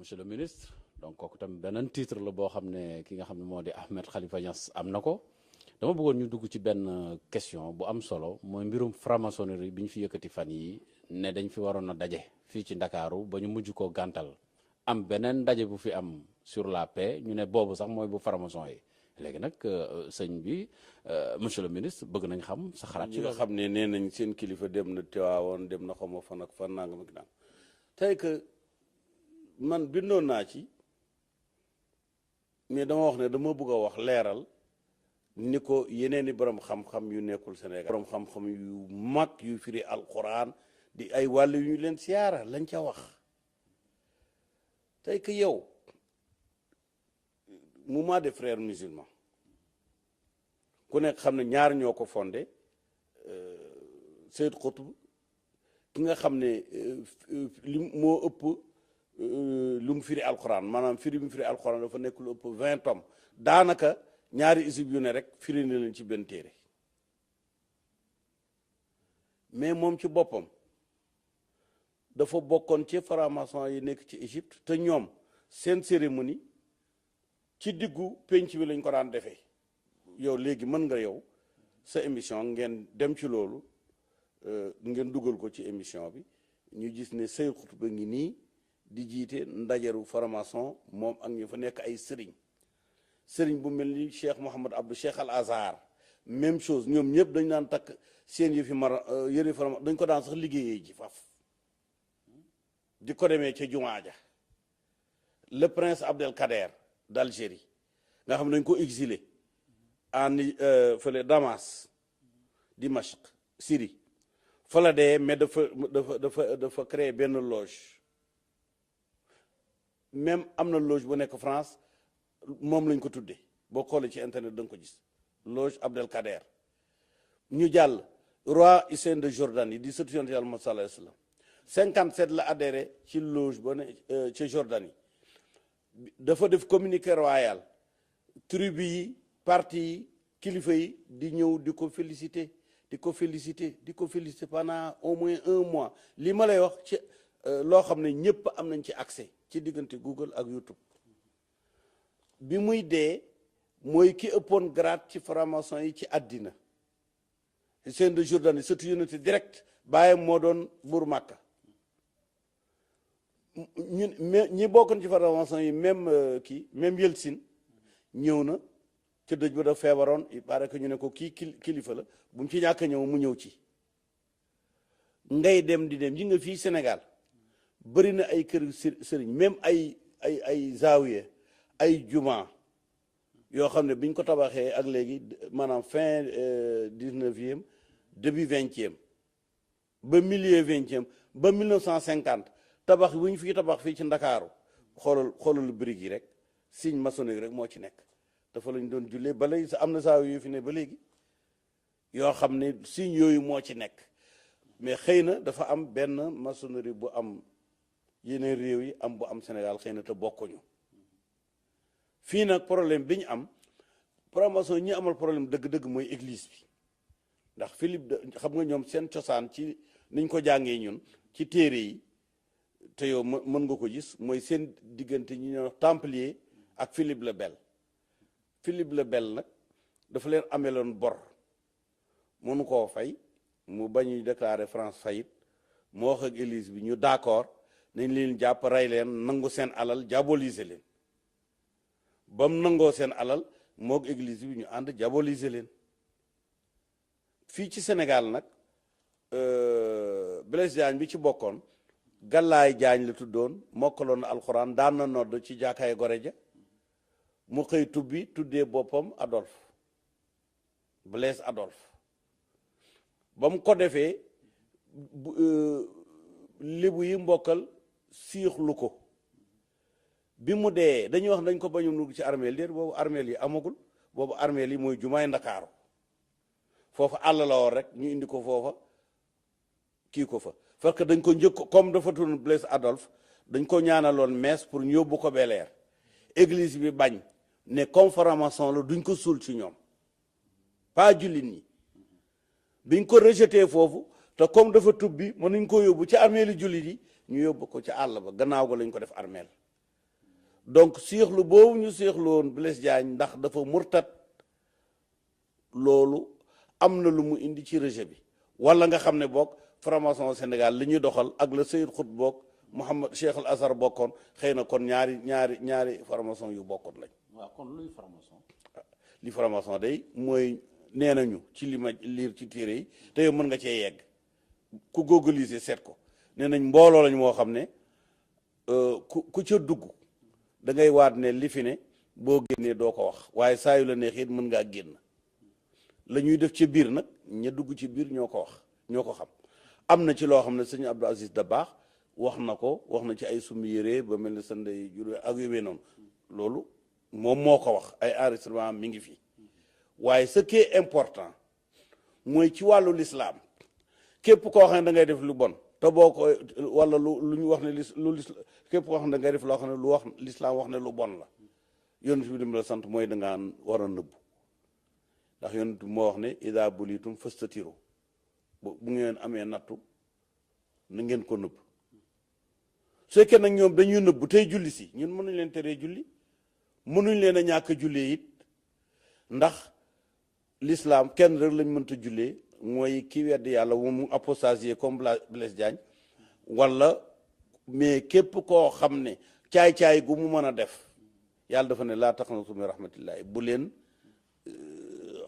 monsieur le ministre donc kooku tam beneen titre la boo xam ne ki nga xam ne moo di Ahmed Khalifa Niass am na ko dama bëggoon ñu dugg ci benn question bu am solo mooy mbirum franc-maçonnerie bi ñu fi yëkkati fan yi ne dañ fi waroon a daje fii ci Ndakaaru ba ñu mujj ko gàntal am beneen daje bu fi am sur la paix ñu ne boobu sax mooy bu franc-maçon yi léegi nag sëñ bi monsieur le ministre bëgg nañ xam sa xalaat ci nga xam ne nee nañ seen kilifa dem na Tiwaawoon dem na xawma fan ak fan nangam ak nangam tey que man bindoon naa ci mais dama wax ne dama bëgg a wax leeral ni ko yeneen i borom xam-xam yu nekkul Sénégal borom xam-xam yu mag yu firi alquran di ay wàll yu ñu leen siyaara lañ ca wax tey que yow mouvement des frères musulmans ku nekk xam ne ñaar ñoo ko fondé Seyd Qutb ki nga xam ne li moo ëpp lu mu firi alquran maanaam firi mu firi alquran dafa nekk lu ëpp 20 tomes daanaka ñaari isib yu ne rek firi na leen ci benn téere mais moom ci boppam dafa bokkoon ci franc-maçon yi nekk ci Égypte te ñoom seen cérémonie ci diggu penc bi lañ ko daan defee yow léegi mën nga yow sa émission ngeen dem ci loolu ngeen dugal ko ci émission bi ñu gis ne Seyd Qutb ngi nii di jiite ndajeru franc-maçon moom ak ñu fa nekk ay sëriñ bu mel ni Cheikh Mouhamad Abdou Cheikh Al Azhar même chose ñoom ñëpp dañ daan takk seen yëfi yëri franc dañ ko daan sax liggéeyee ji faf di ko demee ca jumaa ja le prince Abdelkader d'Algérie nga xam ne dañ ko exilé en fële Damas Dimashq Syrie fa la dee mais dafa créé benn loge même am na loge bu nekk France moom lañ ko tuddee boo xoolee ci internet da nga ko gis loge Abdelkader ñu jàll roi Hussein de Jordanie di sëtu Yonent Yàlla Muhammad sallallahu alayhi wa sallam 57 la adhéré ci loge ba ne ca Jordanie dafa def communiqué royal tribu yi parti yi kilifa yi di ñëw di ko féliciter pendant au moins 1 mois li ma lay wax ci loo xam ne ñëpp am nañ ci accès ci diggante Google ak YouTube bi muy dee mooy ki ëppoon grade ci franc-maçon yi ci àddina Hussein de Jordanie surtout unité direct bàyyam moo doon buur Màkka ñi bokkoon ci franc-maçon yi même Yeltsin ñëw na ca dëj ba da feebaroon il paraît que ñu ne ko kii kilifa la bu mu ci ñàkk ñëw mu ñëw ci ngay dem di dem yi nga fii Sénégal bëri na ay kër sëriñ même ay zaawiya ay juma yoo xam ne biñ ko tabaxee ak léegi maanaam fin 19e début 20e ba milieu 20e ba 1950 tabax bu ñu fi tabax fii ci Ndakaaru xoolal briques yi rek signe maçonnique rek moo ci nekk dafa lañ doon jullee ba léegi am na zaawiya yu fi ne ba léegi yoo xam ne signe yooyu moo ci nekk mais xëy na dafa am benn maçonnerie bu am yeneen réew yi am bu am Sénégal xëy na te bokkuñu fii nag problème bi ñu am franc-maçon ñi amal problème dëgg-dëgg mooy église bi ndax Philippe xam nga ñoom seen cosaan ci niñ ko jàngee ñun ci téere yi te yow mën nga ko gis mooy seen diggante ñi ñuy wax templier ak Philippe le Bel nag dafa leen ameloon bor mënu koo fay mu bañuy déclarer France faillite mu wax ak église bi ñu d'accord nañ leen jàpp rey leen nangu seen alal diaboliser leen ba mu nangoo seen alal moog église bi ñu ànd diaboliser leen fii ci Sénégal nag Blaise Diagne bi ci bokkoon Gàllaay Diagne la tuddoon mokkaloon na alxuraan daan na nodd ci jàkkaay gore ja mu xëy tubbi tuddee boppam Adolphe Blaise Adolphe ba mu ko defee lébu yi mbokkal siixlu ko bi mu dee dañuy wax dañ ko bañu nugg ci armeel déet boobu armeel yi amagul boobu armeel yi mooy jumaay Ndakaaru foofa àll la woon rek ñu indi ko foofa kii ko fa parce que dañ ko njëkk comme dafa tudd Blaise Adolphe dañ ko ñaanaloon mees pour ñu yóbbu ko Bel-Air église bi bañ ne comme franc-maçon la duñ ko suul ci ñoom pas jullit ñi biñ ko rejeté foofu te comme dafa tubbi mënuñ ko yóbbu ci armeeli jullit yi ñu yóbbu ko ci àll ba gannaaw ga lañ ko def armeel donc séexlu boobu ñu séexlu woon Blaise Diagne ndax dafa murtat loolu am na lu mu indi ci rejet bi wala nga xam ne boog franc-maçon Sénégal li ñuy doxal ak la Seyyid Qutb boog Mouhamad Cheikh al Azhar bokkoon xëy na kon ñaari franc-maçon yu bokkoon lañ. waaw kon luy franc-maçon. li franc-maçon day mooy nee nañu ci li ma liir ci téere yi te yow mën nga cee yegg ku googliser seet ko nee nañ mbooloo lañ moo xam ne ku ca dugg da ngay waat ne li fi ne boo génnee doo ko wax waaye saa yu la neex it mën ngaa génn la ñuy def ci biir nag ña dugg ci biir ñoo ko wax ñoo ko xam. am na ci loo xam ne sëñ Abdou Aziz Dabakh wax na ko wax na ci ay summi yére ba mel ne sa ndey jur ak yowee noonu loolu moom moo ko wax ay enregistrement mi ngi fi waaye ce qui est important mooy ci wàllu l'islam képp koo xam ne da ngay def lu bon te boo ko wala lu ñu wax ne képp koo xam ne da ngay def loo xam ne lu wax l'islam wax ne lu bon la yonent bi lim la sant mooy da ngaa war a nëbbu ndax yonent bi moo wax ne ida bulitum fastatiru bu ngeen amee nattu na ngeen ko nëbb su fekkee nag ñoom dañuy nëbbu tey julli si ñun mënuñ leen teree julli mënuñ leen a ñàkk a jullee it ndax l'islam kenn rek lañ mënta jullee mooy ki weddi yàlla mu apostasie comme Blaise Diagne wala mais képp koo xam ne caay-caay gu mu mën a def yàlla dafa ne laa taqnatu min rahmatillahi bu leen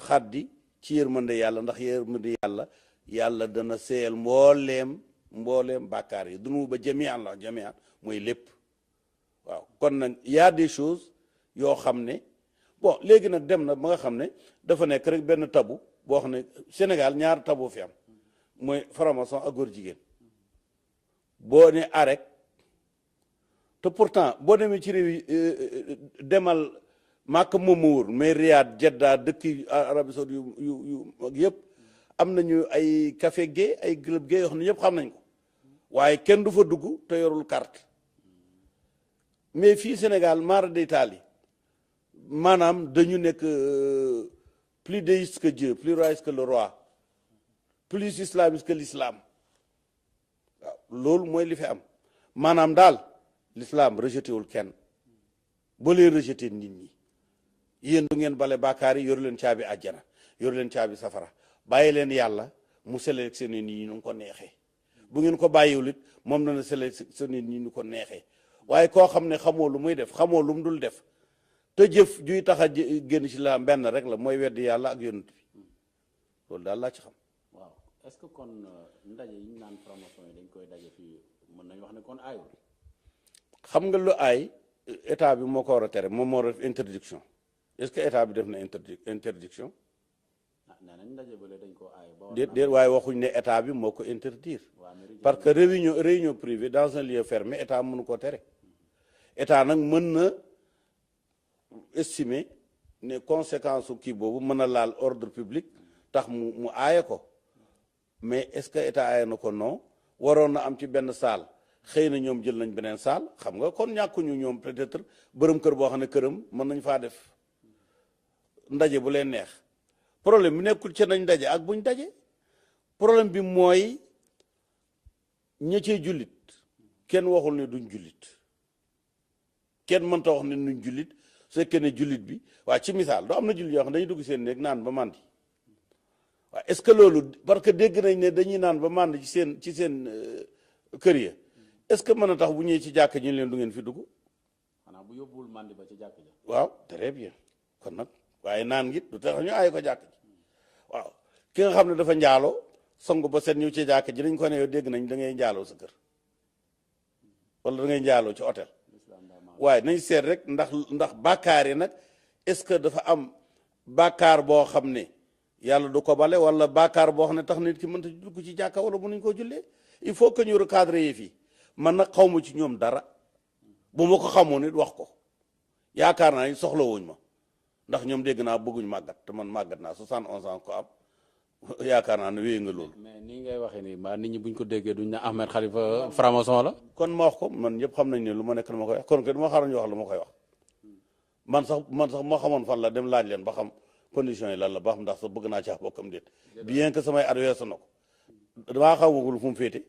xaddi ci yërmande yàlla ndax yërmande yàlla dana seeyal mbooleem bàkkaar yi dunu ba jamian la jamian mooy lépp waaw kon nag y a des choses yoo xam ne bon léegi nag dem na ba nga xam ne dafa nekk rek benn tabu boo xam ne Sénégal ñaar tabu fi am mooy franc-maçon ak góor jigéen boo ne arek te pourtant boo demee ci réew yi demal Màkka moom ma wóor mais Riyad Jeddah dëkk Arabie Saoudite yu yëpp am nañu ay café gay ay club gay yoo xam ne ñëpp xam nañ ko waaye kenn du fa dugg te yorul carte mais fii Sénégal mara d'Italie maanaam dañu nekk plus déiste que Dieu plus royaliste que le roi plus islamiste que l'islam waaw loolu mooy li fi am maanaam daal l'islam rejeté wul kenn ba leen rejeté nit ñi yéen du ngeen bale bàkkaar yi yoru leen caabi àjjana yoru leen caabi safara bàyyi leen yàlla mu sélectionné nit ñi nu ko neexee bu ngeen ko bàyyiwul it moom dana sélectionné nit ñi nu ko neexee waaye koo xam ne xamoo lu muy def xamoo lu mu dul def te jëf juy tax a génn ci la benn rek la mooy weddi yàlla ak yonent bi loolu daal laa ci xam. waaw est-ce que kon ndaje yi ñu naan franc-maçon yi dañ koy daje fii mën nañu wax ne kon aayul. xam nga lu aay état bi moo ko war a tere moom moo def interdiction est-ce que état bi def na interdiction. nee nañ ndaje bële dañ ko aay. déet waaye waxuñ ne état bi moo ko interdire. parce que réunion privée dans un lieu fermé état mënu ko tere. état nag mën na estimer ne conséquence su kii boobu mën a laal ordre public tax mu aaye ko mais est-ce que état aaye na ko non waroon na am ci benn salle xëy na ñoom jël nañ beneen salle xam nga kon ñàkkuñu ñoom peut-être bërëm kër boo xam ne këram mën nañ faa def ndaje bu leen neex problème bi nekkul ci nañ daje ak buñ daje problème bi mooy ña cee jullit kenn waxul ne duñ jullit kenn mënta wax ne duñ jullit su fekkee ne jullit bi waa ci misaal doo am na jullit yoo xam ne dañuy dugg seen néeg naan ba màndi waaw est-ce que loolu parce que dégg nañ ne dañuy naan ba màndi ci seen kër ya est-ce que mën a tax bu ñëwee ci jàkk ñu leen du ngeen fi dugg. xanaa bu yóbbuwul màndi ba ci jàkk ja. waaw très bien kon nag waaye naan gi du tax ñu aaye ko jàkk ji waaw ki nga xam ne dafa njaaloo songu ba set ñëw ci jàkk ji dañ ko ne yow dégg nañ da ngay njaaloo sa kër wala da ngay njaaloo ci hôtel waaye nañ seet rek ndax bàkkaar yi nag est-ce que dafa am bàkkaar boo xam ne yàlla du ko bale wala bàkkaar boo xam ne tax nit ki mënta dugg ci jàkka wala mënuñ koo jullee il faut que ñu recadrer yi fii man nag xaw ma ci ñoom dara bu ma ko xamoon it wax ko yaakaar naa ni soxla wuñ ma ndax ñoom dégg naa bëgguñ màggat te man màggat naa 71 ans ko am yaakaar naa ne wéy nga loolu. mais nii ngay waxee nii mbaa nit ñi buñ ko déggee duñ ne Ahmed Khalifa franc-maçon la. kon ma wax ko man ñëpp xam nañ ne lu ma nekk dama koy wax kon que dama xaaral ñu wax lu ma koy wax man sax ma xamoon fan la dem laaj leen ba xam conditions yi lan la ba xam ndax sax bëgg naa caa bokkam déet bien que samay at weesu na ko damaa xamagul fu mu féete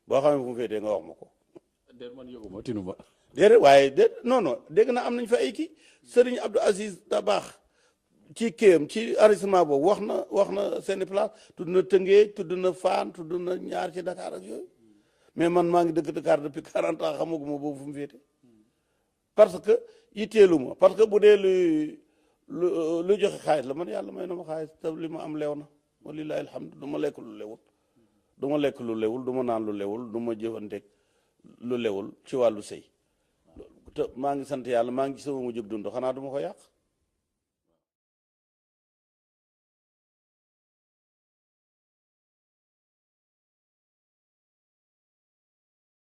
boo xamee fu mu féetee nga wax ma ko. déet man yëguma tinu ba. déedéet waaye non non dégg na am nañ fa ay kii Serigne Abdou Aziz Dabakh ci kéem ci arrondissement boobu wax na seeni place tudd na Tëngéej tudd na Fann tudd na ñaar ci Dakar ak yooyu mais man maa ngi dëkk Dakar depuis 40 ans xamaguma boobu fu mu féete parce que yitteelu ma parce que bu dee lu joxe xaalis la man yàlla may na ma xaalis te li ma am leew na walilahi alhamdu du ma lekk lu lewul du ma lekk lu lewul du ma naan lu lewul du ma jëfanteeg lu lewul ci wàllu sëy te maa ngi sant yàlla maa ngi ci sama mujjub dund xanaa du ma ko yàq